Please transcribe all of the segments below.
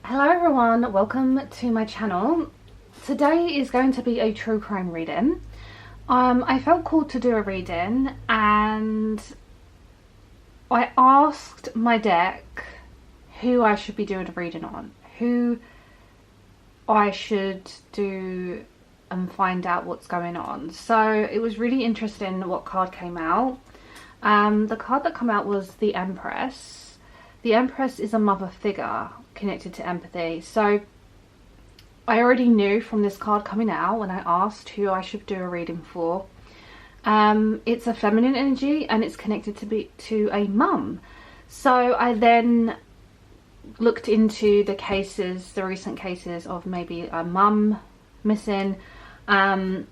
Hello everyone, welcome to my channel. Today is going to be a true crime reading. I felt called to do a reading and I asked my deck who I should be doing a reading on, who I should do and find out what's going on. So it was really interesting what card came out. The card that came out was the Empress. The Empress is a mother figure connected to empathy. So I already knew from this card coming out when I asked who I should do a reading for. It's a feminine energy and it's connected to a mum. So I then looked into the recent cases of maybe a mum missing, and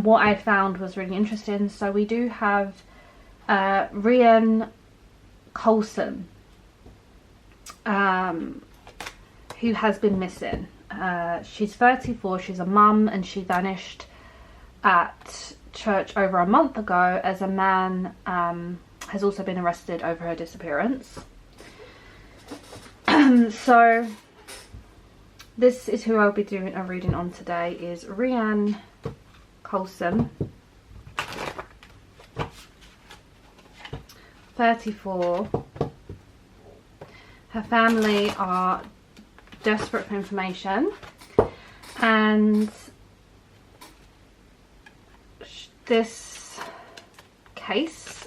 what I found was really interesting. So we do have Reanne Coulson, who has been missing. She's 34, she's a mum, and she vanished at church over a month ago as a man has also been arrested over her disappearance. So this is who I'll be doing a reading on today, is Reanne Coulson, 34. Her family are desperate for information, and this case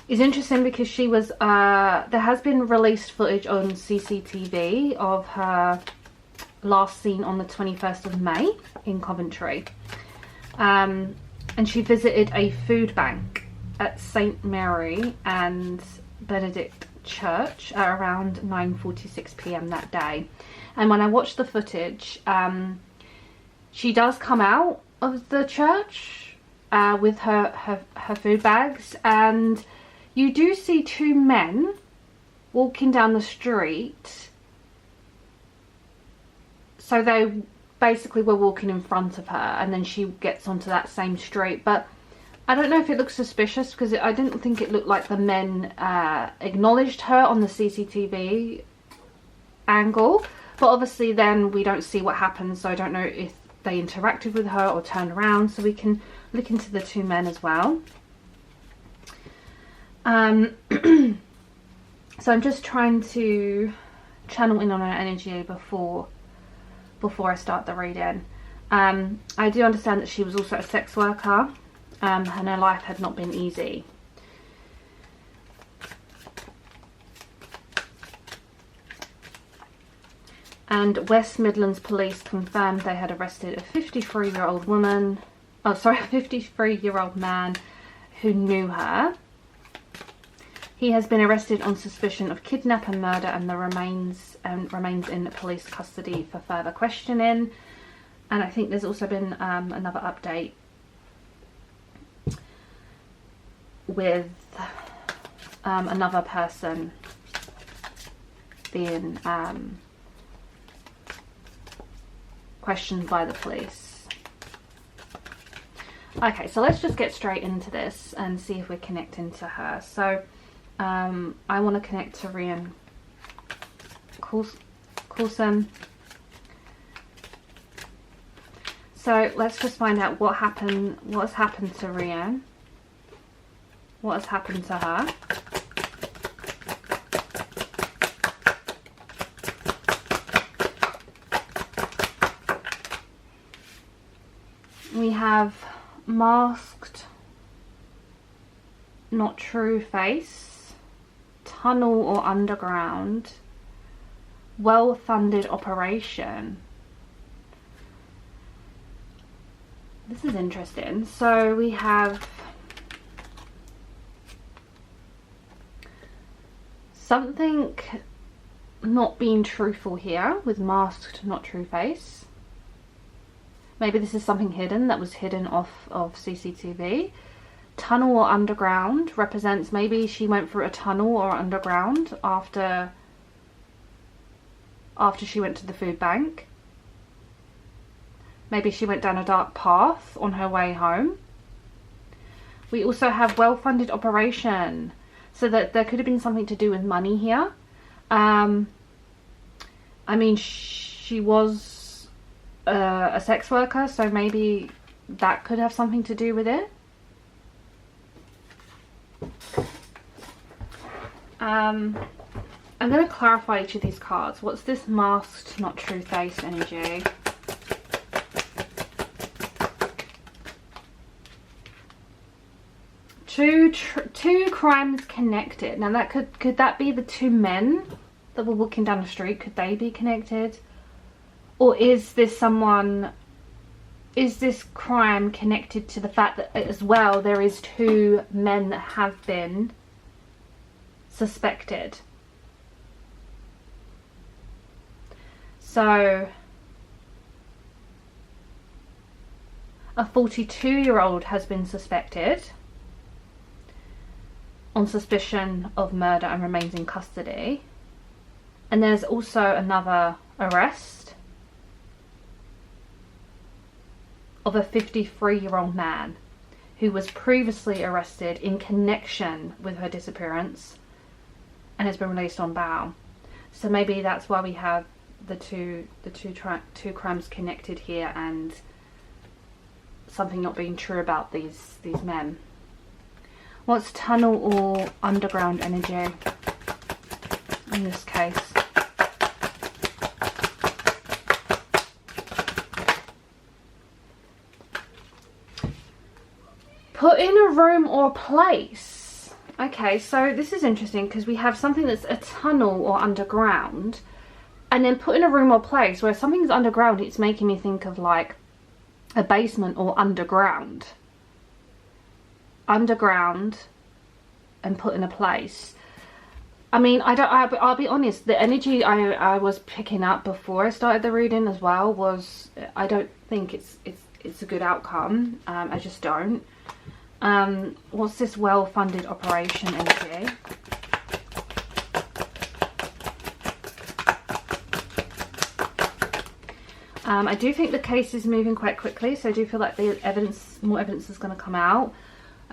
is interesting because she was there has been released footage on CCTV of her last seen on the 21st of May in Coventry, and she visited a food bank at St Mary and Benedict Church at around 9:46 p.m. that day. And when I watched the footage, she does come out of the church with her food bags, and you do see two men walking down the street. So they basically were walking in front of her, and then she gets onto that same street. But I don't know if it looks suspicious because I didn't think it looked like the men acknowledged her on the CCTV angle. But obviously then we don't see what happens, so I don't know if they interacted with her or turned around. So we can look into the two men as well. So I'm just trying to channel in on her energy before I start the reading. I do understand that she was also a sex worker. And her life had not been easy. And West Midlands police confirmed they had arrested a 53-year-old woman, a 53-year-old man who knew her. He has been arrested on suspicion of kidnap and murder, and remains in police custody for further questioning. And I think there's also been another update with another person being questioned by the police. Okay, so let's just get straight into this and see if we're connecting to her. So I want to connect to Reanne Coulson. So let's just find out what has happened to Reanne. What has happened to her? We have masked, not true face, tunnel or underground, well-funded operation. This is interesting. So we have something not being truthful here with masked, not true face. Maybe this is something hidden that was hidden off of CCTV. Tunnel or underground represents maybe she went through a tunnel or underground after she went to the food bank. Maybe she went down a dark path on her way home. We also have well-funded operation. So that there could have been something to do with money here. I mean, she was a sex worker, so maybe that could have something to do with it. I'm going to clarify each of these cards. What's this masked, not truth-based energy? Two crimes connected. Now that could that be the two men that were walking down the street? Could they be connected? Or is this crime connected to the fact that as well there is two men that have been suspected? So a 42-year-old has been suspected on suspicion of murder and remains in custody. And there's also another arrest of a 53-year-old man who was previously arrested in connection with her disappearance and has been released on bail. So maybe that's why we have the two crimes connected here, and something not being true about these men. What's tunnel or underground energy in this case? Put in a room or place. Okay, so this is interesting because we have something that's a tunnel or underground, and then put in a room or place. Where something's underground, it's making me think of like a basement or underground. Underground and put in a place. I mean, I'll be honest, the energy I was picking up before I started the reading as well was, I don't think it's a good outcome. I just don't. What's this well-funded operation energy? I do think the case is moving quite quickly, so I do feel like the more evidence is going to come out.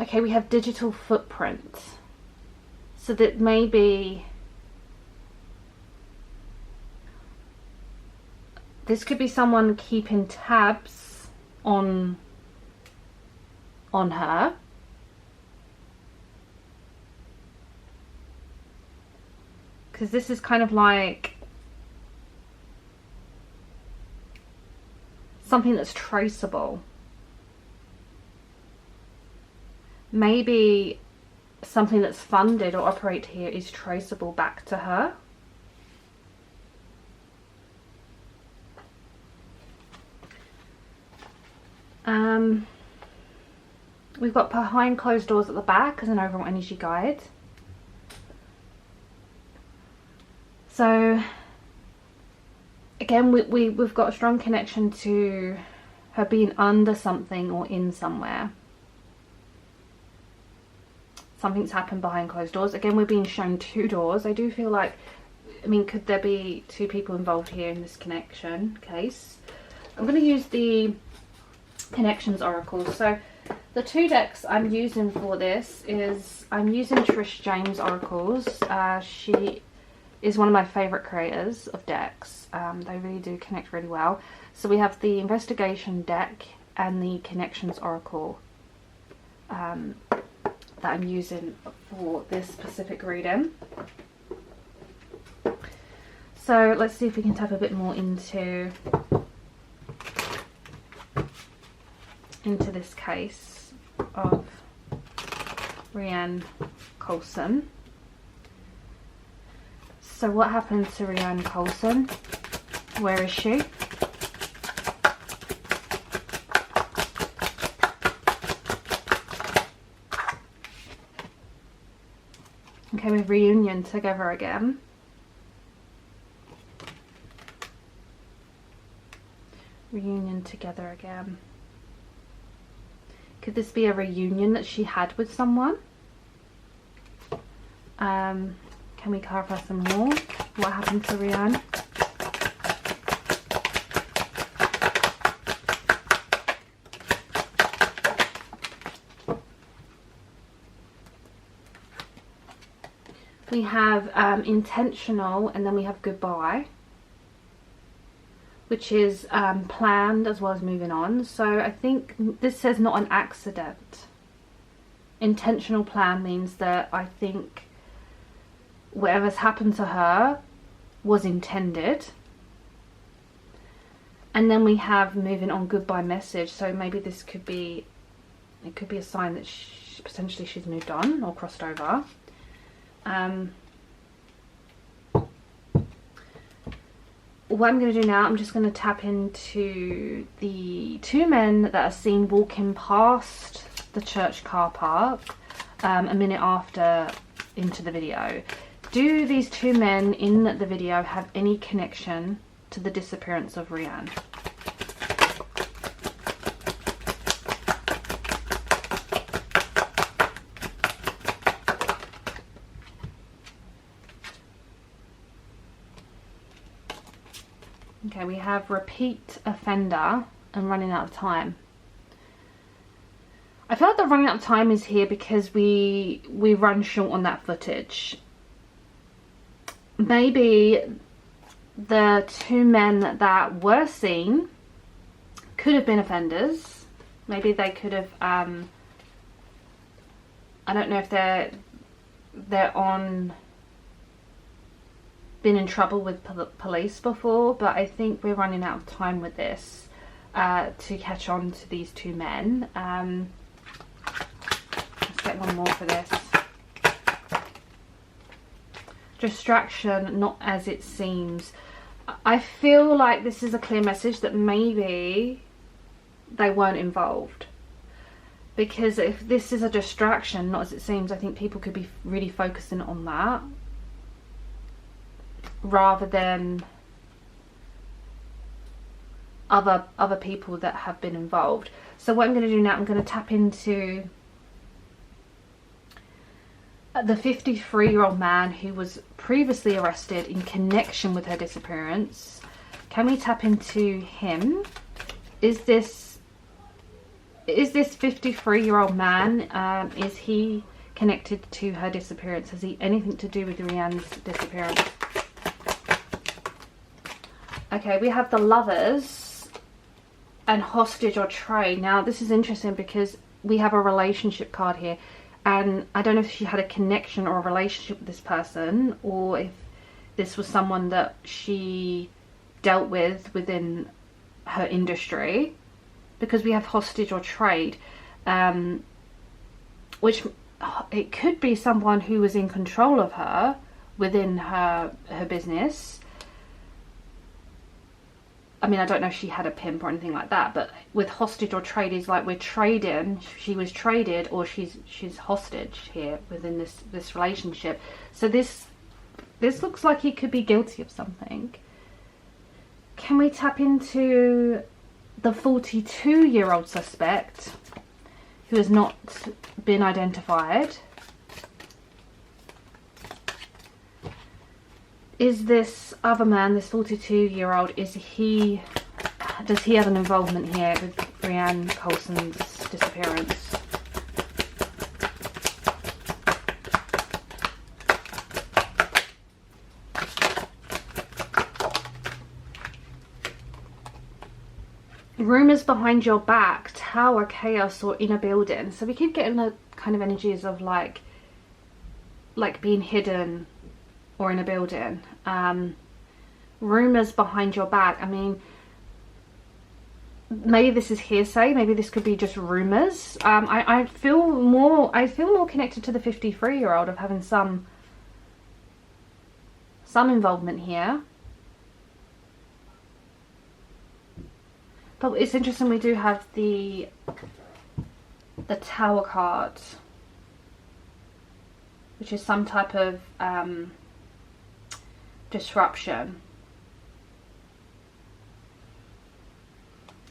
Okay, we have digital footprints. So that maybe this could be someone keeping tabs on her. Because this is kind of like something that's traceable. Maybe something that's funded or operated here is traceable back to her. We've got behind closed doors at the back as an overall energy guide. So again, we've got a strong connection to her being under something or in somewhere. Something's happened behind closed doors. Again, we're being shown two doors. I do feel like, I mean, could there be two people involved here in this connection case? I'm going to use the Connections Oracle. So the two decks I'm using for this is, I'm using Trish James Oracles. She is one of my favourite creators of decks. They really do connect really well. So we have the Investigation deck and the Connections Oracle that I'm using for this specific reading. So let's see if we can tap a bit more into this case of Reanne Coulson. So what happened to Reanne Coulson? Where is she? Okay, with reunion together again. Reunion together again. Could this be a reunion that she had with someone? Can we clarify some more? What happened to Reanne? We have intentional, and then we have goodbye, which is planned as well as moving on. So I think this says not an accident. Intentional plan means that I think whatever's happened to her was intended. And then we have moving on, goodbye message. So maybe this could be, it could be a sign that potentially she's moved on or crossed over. What I'm going to do now, I'm just going to tap into the two men that are seen walking past the church car park a minute after into the video. Do these two men in the video have any connection to the disappearance of Reanne? Okay, we have repeat offender and running out of time. I feel like the running out of time is here because we run short on that footage. Maybe the two men that were seen could have been offenders. Maybe they could have, I don't know if they're on, been in trouble with police before, but I think we're running out of time with this to catch on to these two men. Let's get one more for this. Distraction, not as it seems. I feel like this is a clear message that maybe they weren't involved, because if this is a distraction, not as it seems, I think people could be really focusing on that rather than other people that have been involved. So what I'm going to do now, I'm going to tap into the 53-year-old man who was previously arrested in connection with her disappearance. Can we tap into him? Is this 53-year-old man, is he connected to her disappearance? Has he anything to do with Reanne's disappearance? Okay, we have the Lovers and hostage or trade. Now this is interesting because we have a relationship card here, and I don't know if she had a connection or a relationship with this person, or if this was someone that she dealt with within her industry, because we have hostage or trade, which it could be someone who was in control of her within her business. I mean, I don't know if she had a pimp or anything like that, but with hostage or trade is like we're trading. She was traded, or she's hostage here within this relationship. So this looks like he could be guilty of something. Can we tap into the 42-year-old suspect who has not been identified? Is this other man, this 42-year-old, does he have an involvement here with Reanne Coulson's disappearance? Rumours behind your back, tower, chaos, or in a building. So we keep getting the kind of energies of like being hidden or in a building. Rumours behind your back. I mean, maybe this is hearsay. Maybe this could be just rumours. I feel more connected to the 53-year-old of having some involvement here. But it's interesting, we do have the Tower card, which is some type of disruption.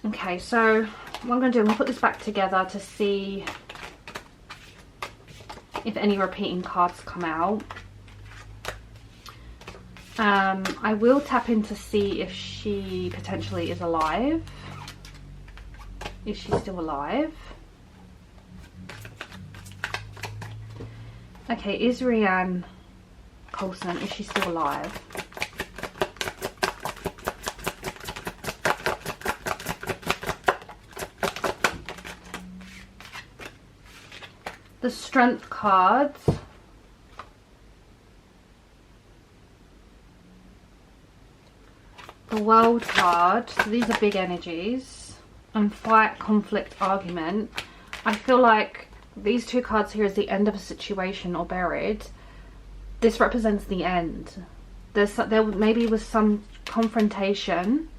Okay, so what I'm going to do, I'm going to put this back together to see if any repeating cards come out. I will tap in to see if she potentially is alive. Is she still alive? Okay, is Reanne Coulson, is she still alive? The Strength cards. The World card. So these are big energies. And Fight, Conflict, Argument. I feel like these two cards here is the end of a situation or buried. This represents the end. There maybe was some confrontation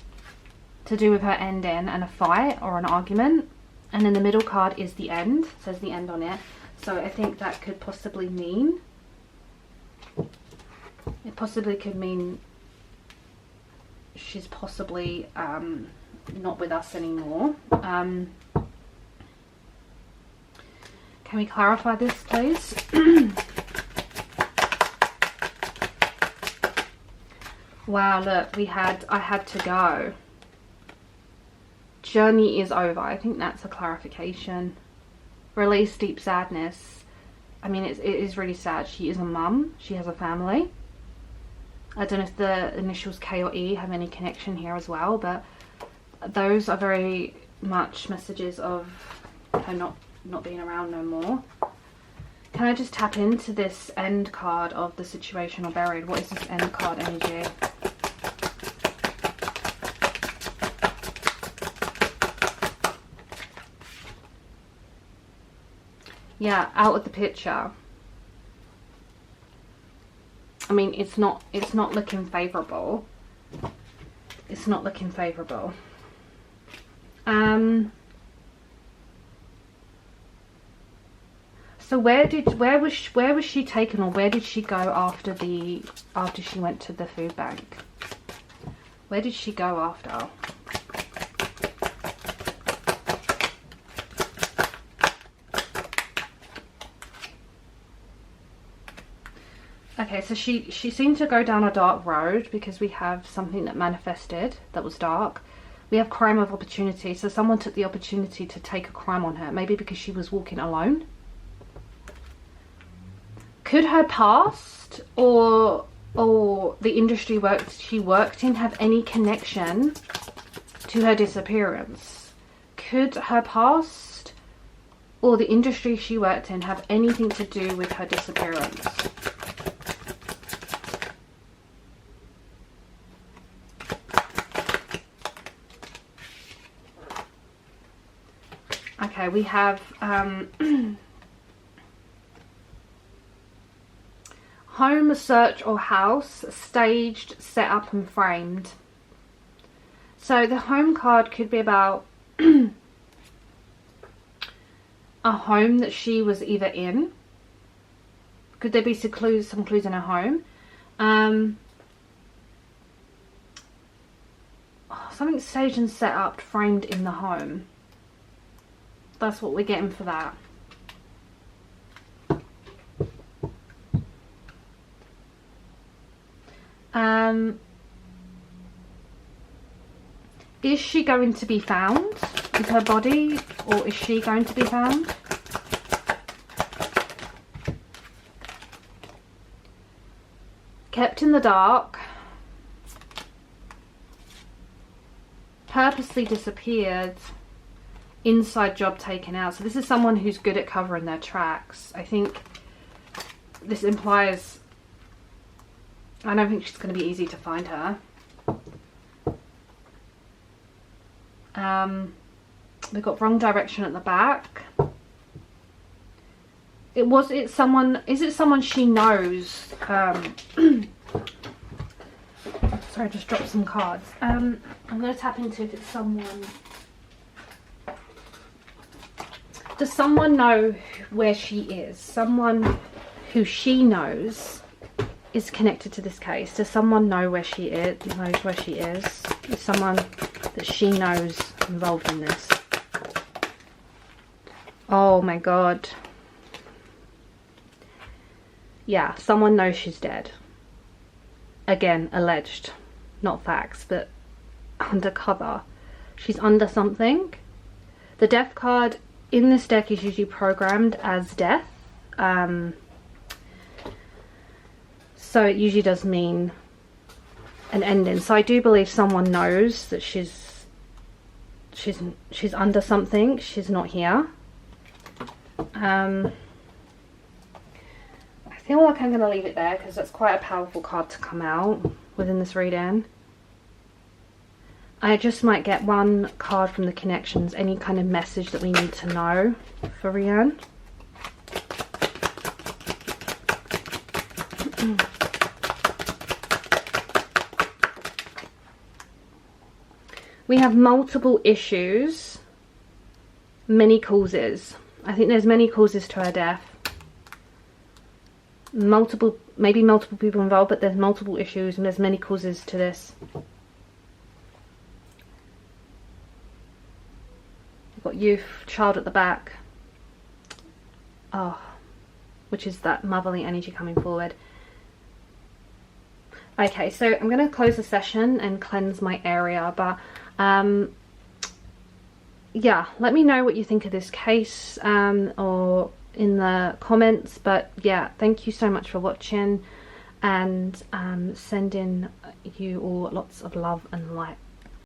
to do with her ending and a fight or an argument. And then the middle card is the end. It says the end on it. So I think that could possibly mean, it possibly could mean she's possibly not with us anymore. Can we clarify this, please? Wow, look, I had to go. Journey is over. I think that's a clarification. Release deep sadness. I mean, it is really sad. She is a mum. She has a family. I don't know if the initials K or E have any connection here as well, but those are very much messages of her not being around no more. Can I just tap into this end card of the situation or buried? What is this end card energy? Yeah, out of the picture. I mean, it's not looking favorable. It's not looking favorable. So where was she taken, or where did she go after she went to the food bank? Where did she go after? Okay, so she seemed to go down a dark road, because we have something that manifested that was dark. We have crime of opportunity, so someone took the opportunity to take a crime on her, maybe because she was walking alone. Could her past or the industry she worked in have any connection to her disappearance? Could her past or the industry she worked in have anything to do with her disappearance? Okay, we have home, search or house, staged, set up and framed. So the home card could be about a home that she was either in. Could there be some clues in her home? Something staged and set up, framed in the home. That's what we're getting for that. Is she going to be found? Is her body, or is she going to be found? Kept in the dark. Purposely disappeared. Inside job taken out. So this is someone who's good at covering their tracks. I think this implies, I don't think she's going to be easy to find her. We've got wrong direction at the back. Is it someone she knows? Sorry, I just dropped some cards. I'm going to tap into if it's someone. Does someone know where she is? Someone who she knows is connected to this case. Does someone know where she is? Knows where she is? Is someone that she knows involved in this? Oh my god. Yeah, someone knows she's dead. Again, alleged. Not facts, but undercover. She's under something. The death card in this deck is usually programmed as death. So it usually does mean an ending. So I do believe someone knows that she's under something. She's not here. I feel like I'm going to leave it there because that's quite a powerful card to come out within this reading. I just might get one card from the connections, any kind of message that we need to know for Reanne. We have multiple issues, many causes. I think there's many causes to her death. Maybe multiple people involved, but there's multiple issues and there's many causes to this. You've got youth, child at the back. Oh, which is that motherly energy coming forward. Okay, so I'm going to close the session and cleanse my area, but yeah, let me know what you think of this case or in the comments. But yeah, thank you so much for watching, and sending you all lots of love and light.